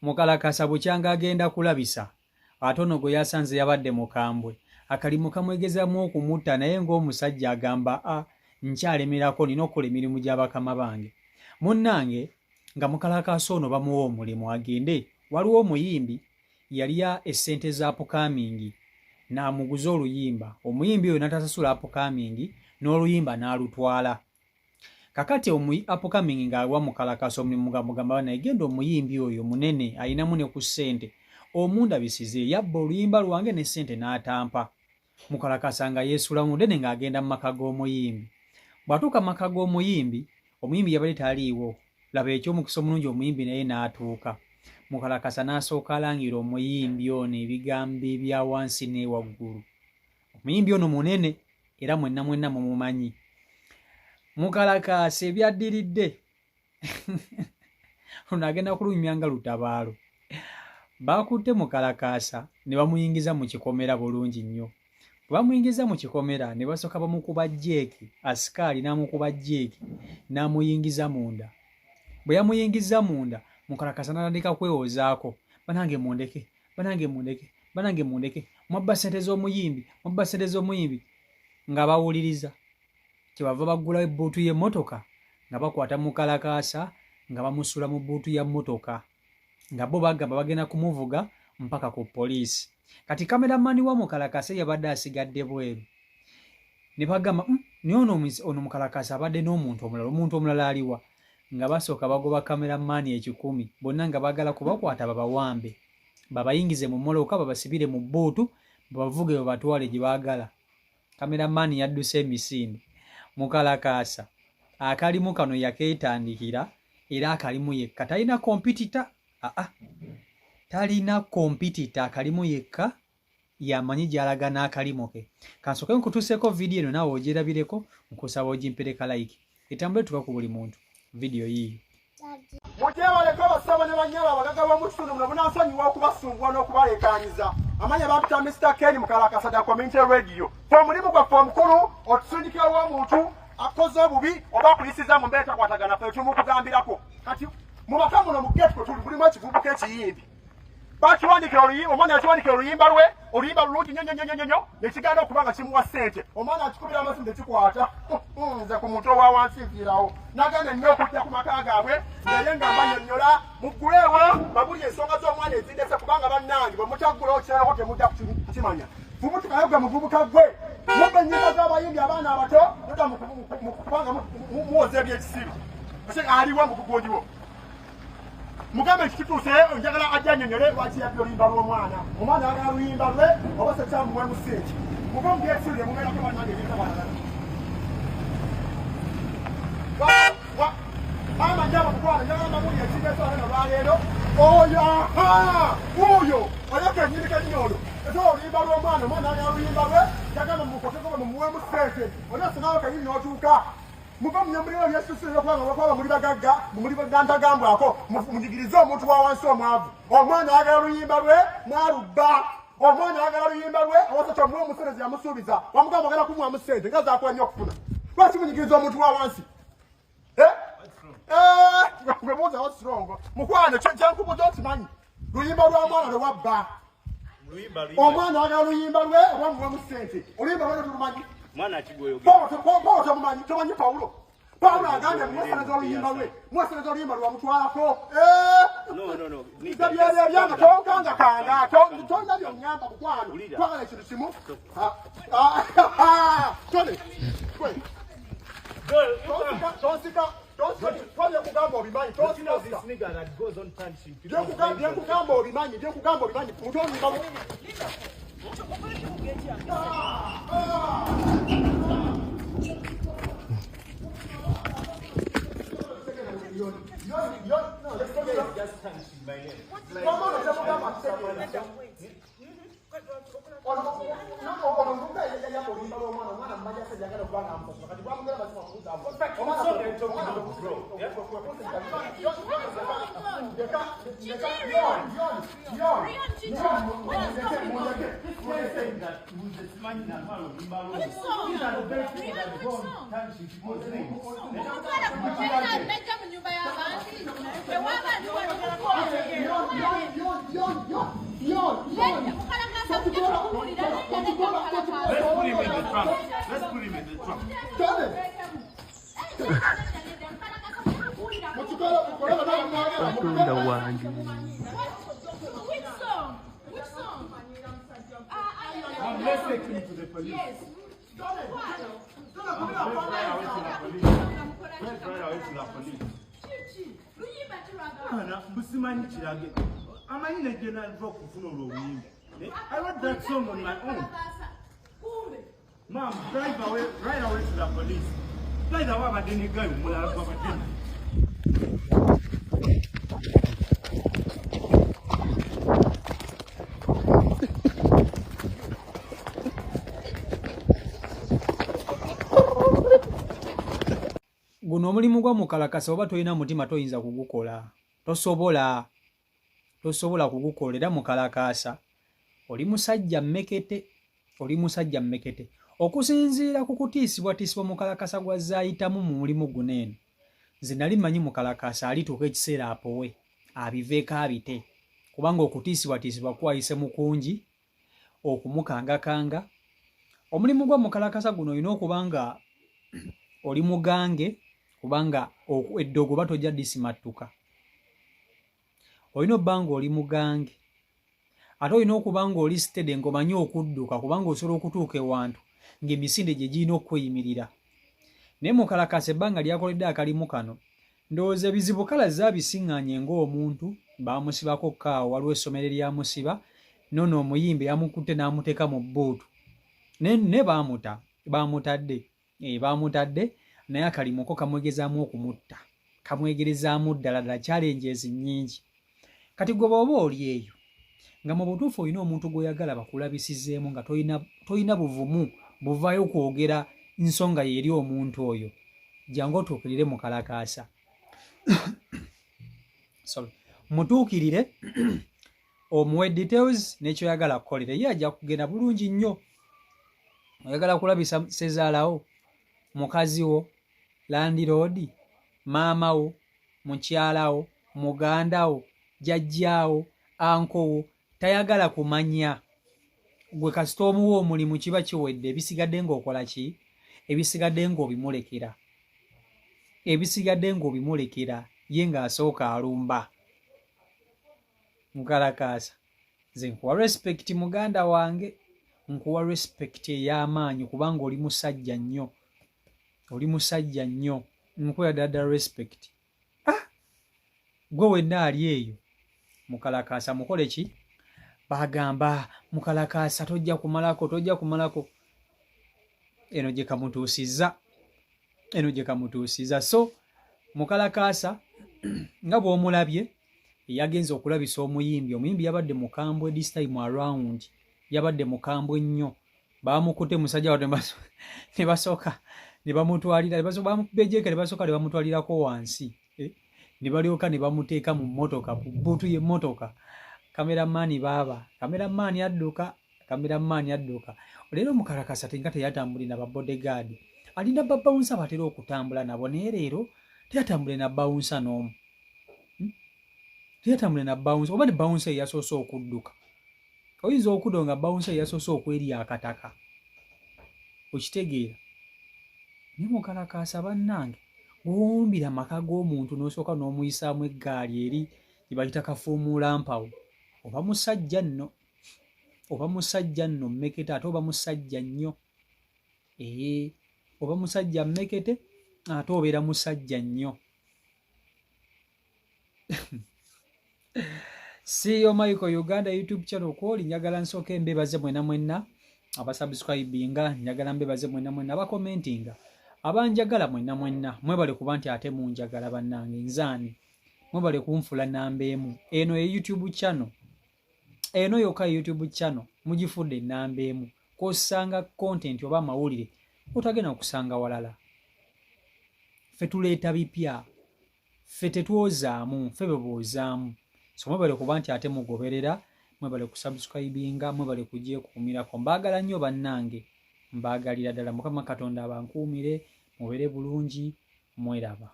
Mukalakasa bukyanga agenda kulabisa atono gwe yasanze yabadde mukambwe akalimu kamwegezamu okumutta naye ng'omusajja agamba nkyalemerako nina okukola emirimu gy'abakama bange. Munnange nga mukalakasa ono bamuwa omulimu agende, waliwo omuyimbi yalya essente za upcoming n'amuguza oluyimba, omuyimbi oyo n'atasasula upcoming n'oluyimba n'alutwala. Kakati upcoming ng'awa mukalakasa omulimu mugamba naye genda omuyimbi oyo munene ayinamu ne ku ssente omundabisize yabba oluyimba lwange ne ssente n'atampa. Mukalakasa nga yeesula munene ng'agenda mu maka g'omuyimbi. Bw'atuuka mu maka g'omuyimbi, omuyimbi yabadde taliiwo. Laba eky'omukisa omulungi omuyimbi naye n'atuuka. Mukalakasa n'asooka alangira omuyimbi ono ebigambo ebya wansi n'ewaggulu. Omuyimbi ono munene era mwenna mumumanyi. Mukalakasa ebyaddiridde ono agenda kulumya nga lutabaalo. Baakutte Mukalakasa ne bamuyingiza mu kikomera bulungi nnyo. Bwe bamuyingiza mu kikomera ne basooka bamukuba jeeki, asikaali n'amukuba jeeki n'amuyingiza munda. Bwe yamuyingiza munda, Mukalakasa n'atandika kwewozaako, banange mundeke, banange mundeke, banange mundeke, mwabba ssente z'omuyimbi, mwabba ssente z'omuyimbi. Nga bawuliriza kyebava baggulawo ebbuutu y'emmotoka nga bakwata Mukalakasa nga bamusula mu bbuutu ya mmotoka nga bo bagamba bagenda kumuvuga mpaka ku poliisi. Kati kameramani wa Mukalakasa yabadde asigadde bweru. Ne bagamba naye ono Mukalakasa abadde n'omuntu omulala, omuntu omulala aliwa? Nga basooka bagoba kameramani 10 bonna nga baagala kubakwata babawambe babayingize mu mmoloka babasibire mu bbuutu babavuge babatwale gye baagala. Kameramani yadduse emisinde. Mukalakasa akalimu kano yakeetandikira era akalimu yekka talina kompitita. Talina kompitita, akalimu yekka yamanyi gy'alaga n'akalimu ke. Kansooke nkutuuseeko vidiyo eno naawe ogyerabireko, nkusaba ogimpereka like etambule tuka ku buli muntu vidiyo yiiyo. Mutebaleko abasaba ne banyala abagaga b'omukitundu muno munansonyiwa okubasumbua n'okubaleekaanyiza. Amanyi bampita Mr. Ken Mukalakasa da Community Radio. Omulimu gwaffe omukulu otusindikirawo omuntu akoze obubi oba akulisiza mu mbeera takwatagana ffe tumukugambirako. Kati mu maka muno mu geeti kwe tuli mulimu ekivubuka ekiyimbi. Bakiwandikira oluyimba, omwana yakiwandikira oluyimba lwe, oluyimba lulungi nnyo nekigenda okuba nga kimuwa ssente. Omwana akikubira amasi tekikwata. Nze ku muntu owa wansi nfiirawo. Nagenda nnyo okujja ku maka gaabwe naye nga mbanyonnyola mugguleewo babuli ensonga z'omwana ezindese kubanga bannange bwe mutaggulawo kiralako temujja kukimanya. Fubutukayo gwe muvubuka gwe. Mubba ennyimba z'abayimbi abaana abato tota kubanga muwoza ebyekisiru. Aliwo mukugonjiwo. Mugambe kituuse njagala ajja annyonnyole lwaki yabbi oluyimba lw'omwana. Omwana ayagala luyimba lwe oba se kyamuwemu ssente. Mugambe byekisiru bye mubeerako bannange ebitabalagala. Mama njaba kukwana njagala mamuli ekigezo eno lwaleero. Oyo oyaka ennyirika nnyono. Ate oluyimba lw'omwana omwana ayagala luyimba lwe njagala mukoteko mumuwemu ssente. Onase naawe kayini n'otuuka. Muva munyambuliro lyesusulira kubanga bakwaba muli bagagga muli bagantagambwako munyigirize omuntu wa wansi omwavu. Omwana ayagala luyimba lwe n'alubba. Omwana ayagala luyimba lwe awasa kyomuwa omuserezi yamusuubiza wamugamba agala kumuwamu ssente nga zaakola nnyo okufuna. Lwaki munyigiriza omuntu wa wansi? Gwe muza what's wrong? Mukwane kyankubuza okimanyi luyimba lwa mwana lwe wabba. Omwana ayagala luyimba lwe oba muwemu ssente. Oluyimba lwe tulumanyi. Mwana akigoyo. Paulo tomanyi Paulo. Paulo agambye mwasanza oluyimba lwe. Mwasanza oluyimba lwe wamutwalako. No. Byanga tonkanga kanga. Tonda byonyamba kukwano. Twagala ekintu kimu. Tole. Tosika. Twabye kugamba obimanyi. Tosika. Kugamba obimanyi. Mutoni babu. muganda wange. I'm less taking to the police. Yes. I wrote that song on my own. Mom, drive away, right away to the police. Drive away, but then you go. Guno omulimu gwa mukalakasa oba tolina mutima toyinza kugukola. Tosobola kugukola era mukalakasa. Oli musajja mmekete. Okusinziira ku kutiisibwa mukalakasa gwazaayitamu mu mulimu guneeno. Nze nali mmanyi mukalakasa alituuka ekiseera apowe abiveeko abite. Kubanga okutiisibwa kwayise mukungi okumukangakanga. Omulimu gwa mukalakasa guno olina okubanga oli mugange kubanga eddogo batojja disimattuka. Olina obbanga oli mugange. Ate olina okubanga oli stede ng'omanyi okudduka kubanga osobola okutuuka ewantu ng'emisinde gye girina okweyimirira. Naye mukalakasa ebbanga lyakoledde akalimu kano ndowooza ebizibu kalaza abisiŋŋaanye ng'omuntu baamusibako kaawo waliwo essomero eryamusiba nono omuyimbi yamukutte n'amuteeka mu bbuutu. Ne baamutadde naye akalimuko kamwegezaamu okumutta. Kamwegerezaamu ddala challenges nnyingi. Kati gwe bw'oba oli eyo nga mu butuufu olina omuntu gw'oyagala bakulabisizeemu nga tolina buvumu buvaayo kwogera nsonga yeri omuntu oyo. Jangu otuukirire mukalakasa. Mutuukirire omuwe details n'ekyoyagala kukolera. Ye ajja kugenda bulungi nnyo. Oyagala kulabisa sezaalawo, mukazi wo, landiroodi, maama wo, mukyalawo, mugandawo, jjajjaawo, ankowo, tayagala kumanya. Gwe kasita omuwa omulimu kiba kiwedde, ebisigadde ng'okola ki? Ebisigadde ng'obimulekera. Ye ng'asooka alumba. Mukalakasa, nze nkuwa respect muganda wange. Nkuwa respect ey'amaanyi kubanga oli musajja nnyo. Nkuwa ddala respect. Gwe wenna ali eyo mukalakasa mukole ki? Bagamba mukalakasa tojja kumalako. Eno gye kamutuusizza. So mukalakasa nga bw'omulabye yagenze okulabisa omuyimbi yabadde mukambwe this time around. Yabadde mukambwe nnyo. Baamukutte musajja wa ne basooka ne bamutwalira bamubejjeka ne basooka ne bamutwalirako wansi. Ne balyoka ne bamuteeka mu mmotoka ku bbuutu y'emmotoka. Kameramaani adduka. Leero mukalakasa tenga teyatambuli na babodegaadi. Alina babawunsa batera okutambula nabo naye leero teyatambule na bawunsa n'omu. Oba ne bawunsa eyasoose okudduka. Oyinza okudda nga bawunsa eyasoose okwerya akataka. Okitegeera. Naye mukalakasa bannange gw'owumbira amaka g'omuntu n'osooka n'omuyisaamu eggaali eri gye bayita kafuumuula mpawo. Oba musajja nno mmekete ate oba musajja nnyo. Oba musajja mmekete ate obeera musajja nnyo. CEO Michael Uganda YouTube channel kwoli njagala nsooke mbebaze mwenna abasubscribinga, njagala mbebaze mwenna abakomentinga, abanjagala mwenna mwebale kuba nti ate munjagala bannange nzaani, mwebale kunfula namba emu. Eno ye YouTube channel, eno yokka YouTube channel mugifudde namba emu. Kosanga content oba amawulire otagenda kusanga walala. Ffe tuleeta bipya, ffe tetwozaamu, ffe beboozaamu. So mwebale kuba nti ate mugoberera, mwebale kusubscribinga, mwebale kugyekuumirako. Mbaagala nnyo bannange, mbaagalira ddala. Mukama Katonda abankuumire, mubeere bulungi, mweraba.